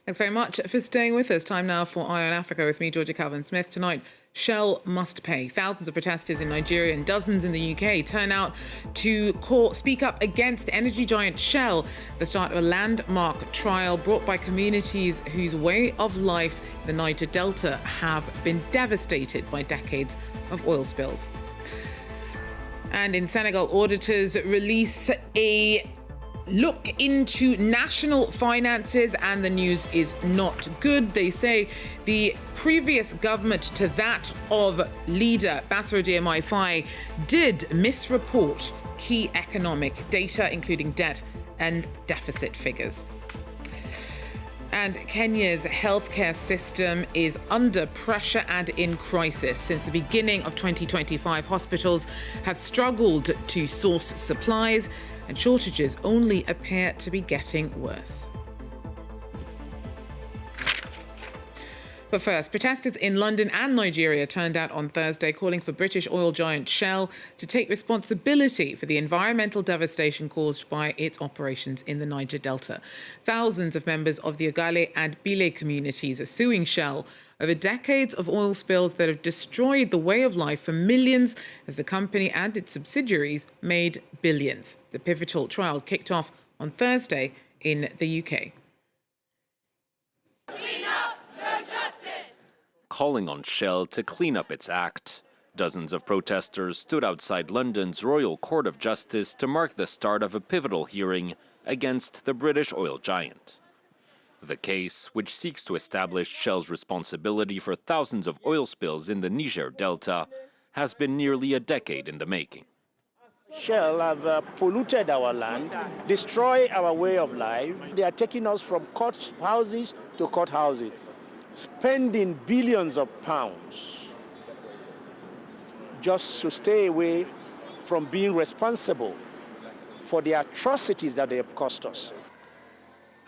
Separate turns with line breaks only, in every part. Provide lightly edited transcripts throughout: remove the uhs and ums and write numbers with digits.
Thanks very much for staying with us. Time now for Eye on Africa with me, Georgia Calvin-Smith. Tonight, Shell must pay. Thousands of protesters in Nigeria and dozens in the UK turn out to speak up against energy giant Shell, the start of a landmark trial brought by communities whose way of life in the Niger Delta have been devastated by decades of oil spills. And in Senegal, auditors release a look into national finances, and the news is not good. They say the previous government to that of leader Bassirou Diomaye Faye did misreport key economic data, including debt and deficit figures. And Kenya's healthcare system is under pressure and in crisis. Since the beginning of 2025, hospitals have struggled to source supplies, and shortages only appear to be getting worse. But first, protesters in London and Nigeria turned out on Thursday calling for British oil giant Shell to take responsibility for the environmental devastation caused by its operations in the Niger Delta. Thousands of members of the Ogale and Bile communities are suing Shell over decades of oil spills that have destroyed the way of life for millions as the company and its subsidiaries made billions. The pivotal trial kicked off on Thursday in the UK.
Calling on Shell to clean up its act, dozens of protesters stood outside London's Royal Court of Justice to mark the start of a pivotal hearing against the British oil giant. The case, which seeks to establish Shell's responsibility for thousands of oil spills in the Niger Delta, has been nearly a decade in the making.
Shell have polluted our land, destroyed our way of life. They are taking us from courthouses to courthouses, spending billions of pounds just to stay away from being responsible for the atrocities that they have cost us.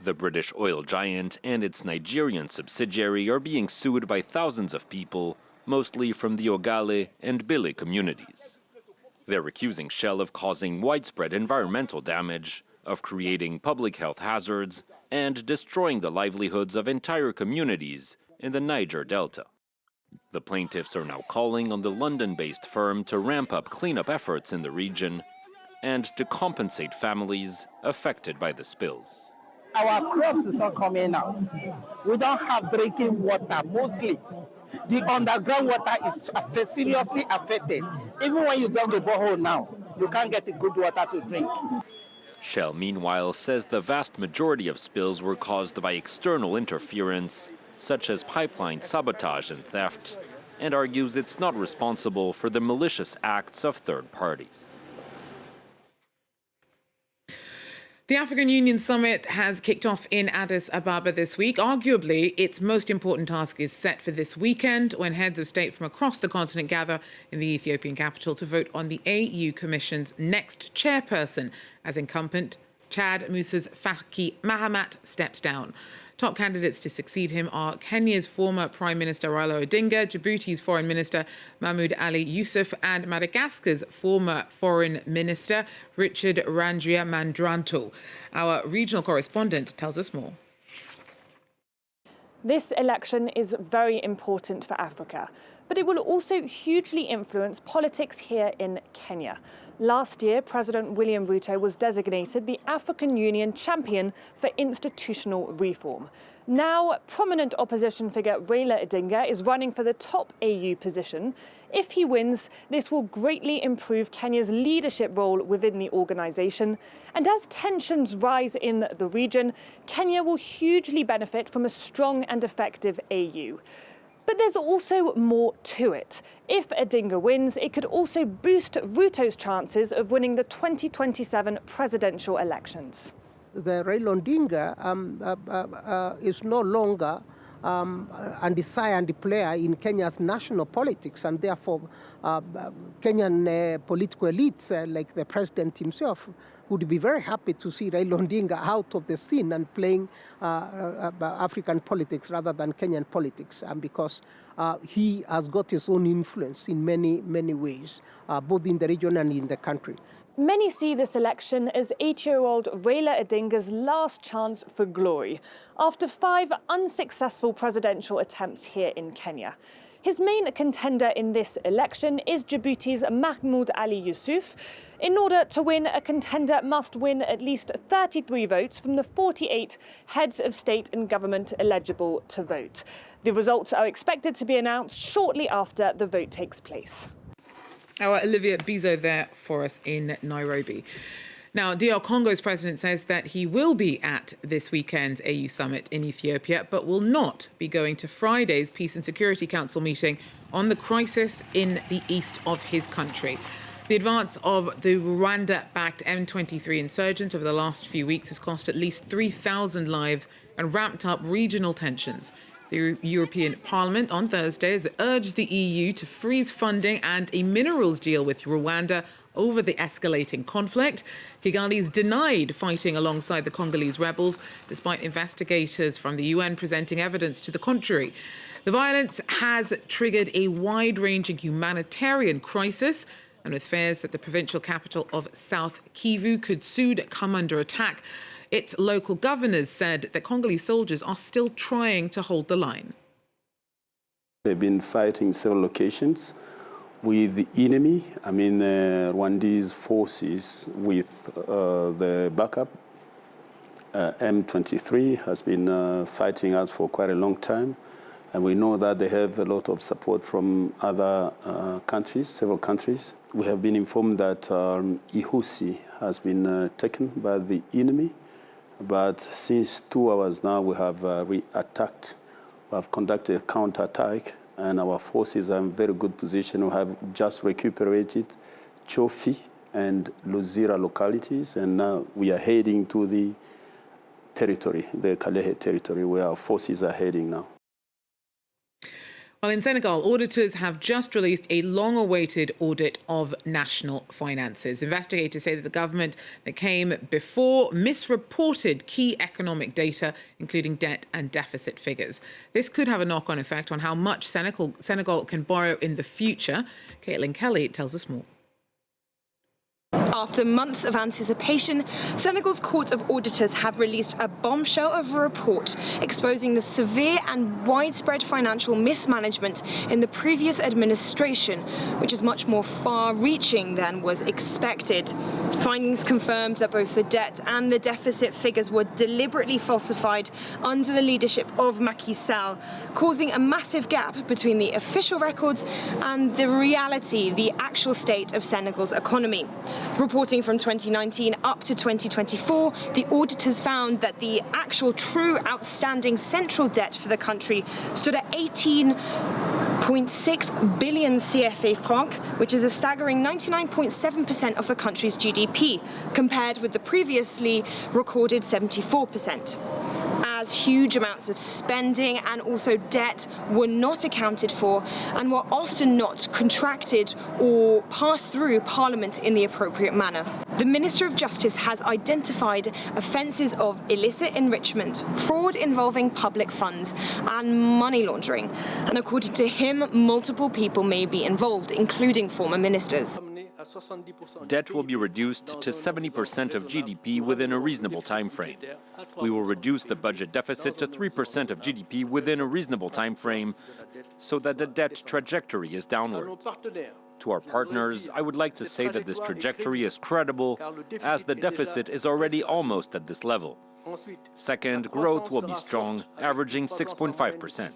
The British oil giant and its Nigerian subsidiary are being sued by thousands of people, mostly from the Ogale and Bile communities. They're accusing Shell of causing widespread environmental damage, of creating public health hazards, and destroying the livelihoods of entire communities in the Niger Delta. The plaintiffs are now calling on the London-based firm to ramp up cleanup efforts in the region and to compensate families affected by the spills.
Our crops is not coming out. We don't have drinking water mostly. The underground water is seriously affected. Even when you dig the borehole now, you can't get the good water to drink.
Shell, meanwhile, says the vast majority of spills were caused by external interference, such as pipeline sabotage and theft, and argues it's not responsible for the malicious acts of third parties.
The African Union Summit has kicked off in Addis Ababa this week. Arguably, its most important task is set for this weekend when heads of state from across the continent gather in the Ethiopian capital to vote on the AU Commission's next chairperson as incumbent Chad Musa's Faki Mahamat steps down. Top candidates to succeed him are Kenya's former Prime Minister Raila Odinga, Djibouti's Foreign Minister Mahmoud Ali Yusuf, and Madagascar's former Foreign Minister Richard Randriamandrantho. Our regional correspondent tells us more.
This election is very important for Africa, but it will also hugely influence politics here in Kenya. Last year, President William Ruto was designated the African Union champion for institutional reform. Now, prominent opposition figure Raila Odinga is running for the top AU position. If he wins, this will greatly improve Kenya's leadership role within the organisation. And as tensions rise in the region, Kenya will hugely benefit from a strong and effective AU. But there's also more to it. If Odinga wins, it could also boost Ruto's chances of winning the 2027 presidential elections.
The Raila Odinga is no longer a desired player in Kenya's national politics, and therefore Kenyan political elites, like the president himself, would be very happy to see Raila Odinga out of the scene and playing African politics rather than Kenyan politics, because he has got his own influence in many ways, both in the region and in the country.
Many see this election as 8-year-old Raila Odinga's last chance for glory after 5 unsuccessful presidential attempts here in Kenya. His main contender in this election is Djibouti's Mahmoud Ali Yusuf. In order to win, a contender must win at least 33 votes from the 48 heads of state and government eligible to vote. The results are expected to be announced shortly after the vote takes place.
Our Olivia Bizo there for us in Nairobi. Now, DR Congo's president says that he will be at this weekend's AU summit in Ethiopia, but will not be going to Friday's Peace and Security Council meeting on the crisis in the east of his country. The advance of the Rwanda-backed M23 insurgents over the last few weeks has cost at least 3,000 lives and ramped up regional tensions. The European Parliament on Thursday has urged the EU to freeze funding and a minerals deal with Rwanda over the escalating conflict. Kigali's denied fighting alongside the Congolese rebels, despite investigators from the UN presenting evidence to the contrary. The violence has triggered a wide-ranging humanitarian crisis, and with fears that the provincial capital of South Kivu could soon come under attack, its local governors said that Congolese soldiers are still trying to hold the line.
They've been fighting several locations with the enemy, Rwandese forces with the backup. M23 has been fighting us for quite a long time, and we know that they have a lot of support from other countries, several countries. We have been informed that Ihusi has been taken by the enemy. But since 2 hours now, we have re-attacked. We have conducted a counter-attack, and our forces are in very good position. We have just recuperated Chofi and Luzira localities, and now we are heading to the territory, the Kalehe territory, where our forces are heading now.
Well, in Senegal, auditors have just released a long-awaited audit of national finances. Investigators say that the government that came before misreported key economic data, including debt and deficit figures. This could have a knock-on effect on how much Senegal can borrow in the future. Caitlin Kelly tells us more.
After months of anticipation, Senegal's Court of Auditors have released a bombshell of a report exposing the severe and widespread financial mismanagement in the previous administration, which is much more far-reaching than was expected. Findings confirmed that both the debt and the deficit figures were deliberately falsified under the leadership of Macky Sall, causing a massive gap between the official records and the reality, the actual state of Senegal's economy. Reporting from 2019 up to 2024, the auditors found that the actual true outstanding central debt for the country stood at 18.6 billion CFA franc, which is a staggering 99.7% of the country's GDP, compared with the previously recorded 74%. As huge amounts of spending and also debt were not accounted for and were often not contracted or passed through Parliament in the appropriate manner. The Minister of Justice has identified offences of illicit enrichment, fraud involving public funds, and money laundering. And according to him, multiple people may be involved, including former ministers.
Debt will be reduced to 70% of GDP within a reasonable time frame. We will reduce the budget deficit to 3% of GDP within a reasonable time frame so that the debt trajectory is downward. To our partners, I would like to say that this trajectory is credible, as the deficit is already almost at this level. Second, growth will be strong, averaging 6.5%.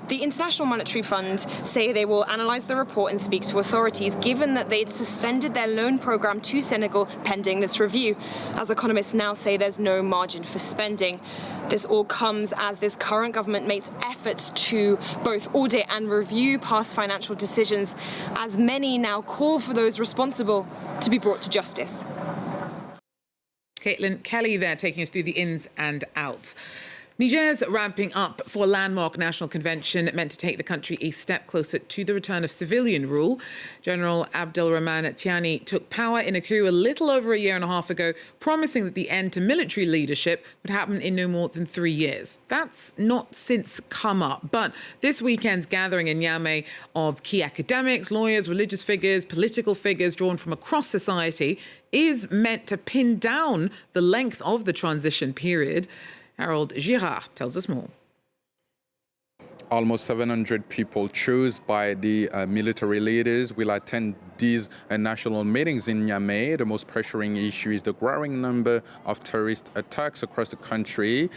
The International Monetary Fund say they will analyse the report and speak to authorities, given that they'd suspended their loan programme to Senegal pending this review, as economists now say there's no margin for spending. This all comes as this current government makes efforts to both audit and review past financial decisions, as many now call for those responsible to be brought to justice.
Caitlin Kelly there taking us through the ins and outs. Niger's ramping up for a landmark national convention meant to take the country a step closer to the return of civilian rule. General Abdelrahman Tiani took power in a coup a little over a year and a half ago, promising that the end to military leadership would happen in no more than 3 years. That's not since come up, but this weekend's gathering in Niamey of key academics, lawyers, religious figures, political figures drawn from across society is meant to pin down the length of the transition period. Harold Girard tells us more.
Almost 700 people chosen by the military leaders will attend these national meetings in Niamey. The most pressuring issue is the growing number of terrorist attacks across the country.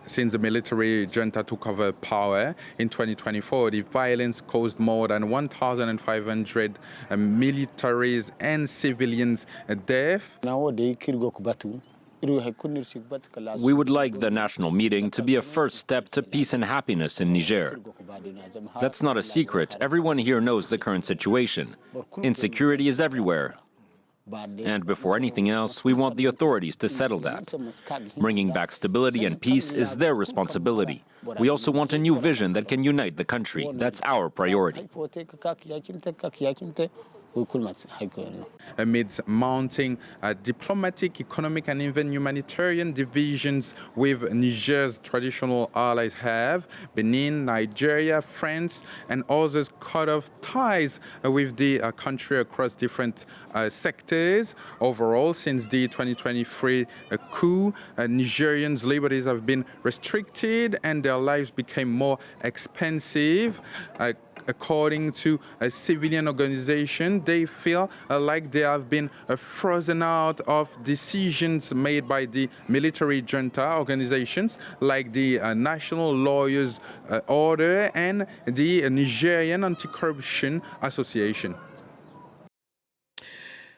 Since the military junta took over power in 2024, the violence caused more than 1,500 militaries and civilians deaths.
We would like the national meeting to be a first step to peace and happiness in Niger. That's not a secret. Everyone here knows the current situation. Insecurity is everywhere. And before anything else, we want the authorities to settle that. Bringing back stability and peace is their responsibility. We also want a new vision that can unite the country. That's our priority.
Amidst mounting diplomatic, economic and even humanitarian divisions with Niger's traditional allies have, Benin, Nigeria, France and others cut off ties with the country across different sectors. Overall, since the 2023 coup, Nigerians' liberties have been restricted and their lives became more expensive. According to a civilian organization, they feel like they have been frozen out of decisions made by the military junta organizations like the National Lawyers Order and the Nigerian Anti-Corruption Association.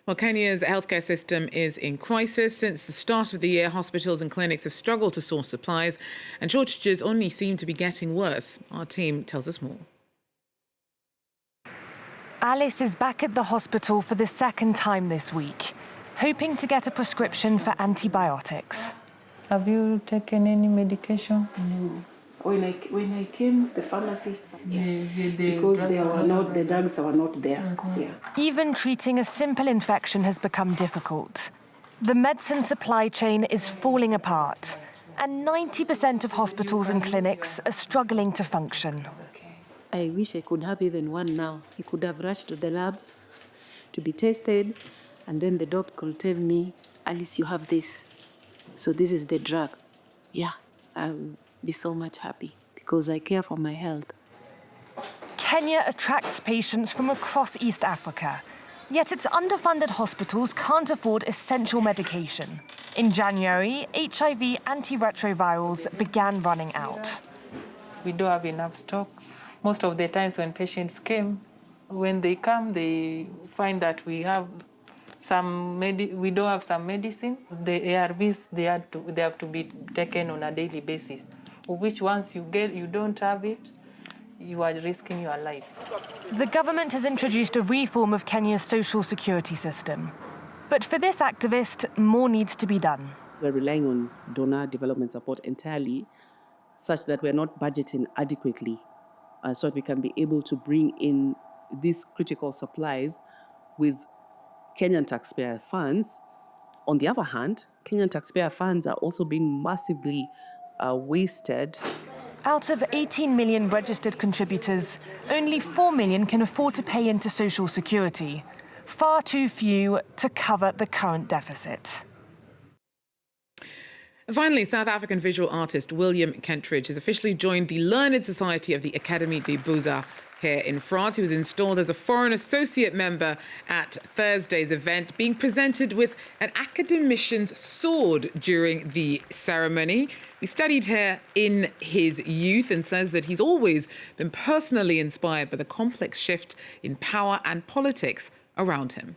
Well, Kenya's healthcare system is in crisis. Since the start of the year, hospitals and clinics have struggled to source supplies, and shortages only seem to be getting worse. Our team tells us more.
Alice is back at the hospital for the second time this week, hoping to get a prescription for antibiotics.
Have you taken any medication?
No. When I came, the pharmacist, because the drugs were not there. Mm-hmm. Yeah.
Even treating a simple infection has become difficult. The medicine supply chain is falling apart, and 90% of hospitals and clinics are struggling to function.
I wish I could have even one now. He could have rushed to the lab to be tested, and then the doctor could tell me, Alice, you have this. So this is the drug. Yeah, I'll be so much happy because I care for my health.
Kenya attracts patients from across East Africa, yet its underfunded hospitals can't afford essential medication. In January, HIV antiretrovirals began running out.
We don't have enough stock. Most of the times when patients came, when they come, they find that we have we don't have some medicine. The ARVs, they have to be taken on a daily basis, which once you don't have it, you are risking your life.
The government has introduced a reform of Kenya's social security system. But for this activist, more needs to be done.
We're relying on donor development support entirely, such that we're not budgeting adequately, so that we can be able to bring in these critical supplies with Kenyan taxpayer funds. On the other hand, Kenyan taxpayer funds are also being massively wasted.
Out of 18 million registered contributors, only 4 million can afford to pay into social security. Far too few to cover the current deficit.
Finally, South African visual artist William Kentridge has officially joined the Learned Society of the Académie des Beaux-Arts here in France. He was installed as a foreign associate member at Thursday's event, being presented with an academician's sword during the ceremony. He studied here in his youth and says that he's always been personally inspired by the complex shift in power and politics around him.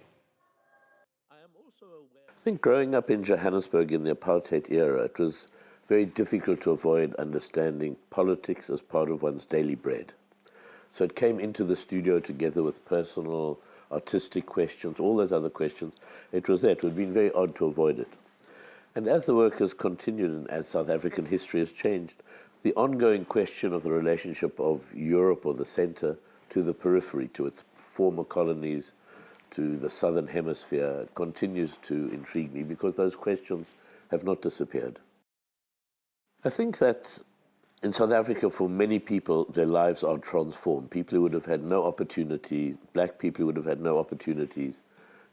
I think growing up in Johannesburg in the apartheid era, it was very difficult to avoid understanding politics as part of one's daily bread. So it came into the studio together with personal, artistic questions, all those other questions. It was there. It would have been very odd to avoid it. And as the work has continued and as South African history has changed, the ongoing question of the relationship of Europe or the centre to the periphery, to its former colonies, to the southern hemisphere, continues to intrigue me because those questions have not disappeared. I think that in South Africa, for many people, their lives are transformed. People who would have had no opportunity, black people who would have had no opportunities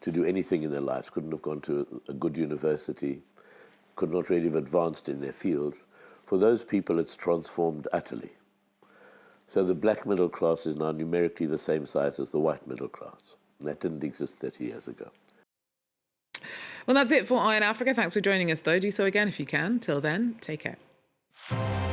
to do anything in their lives, couldn't have gone to a good university, could not really have advanced in their fields. For those people, it's transformed utterly. So the black middle class is now numerically the same size as the white middle class. And that didn't exist 30 years ago.
Well, that's it for Eye on Africa. Thanks for joining us, though. Do so again if you can. Till then, take care.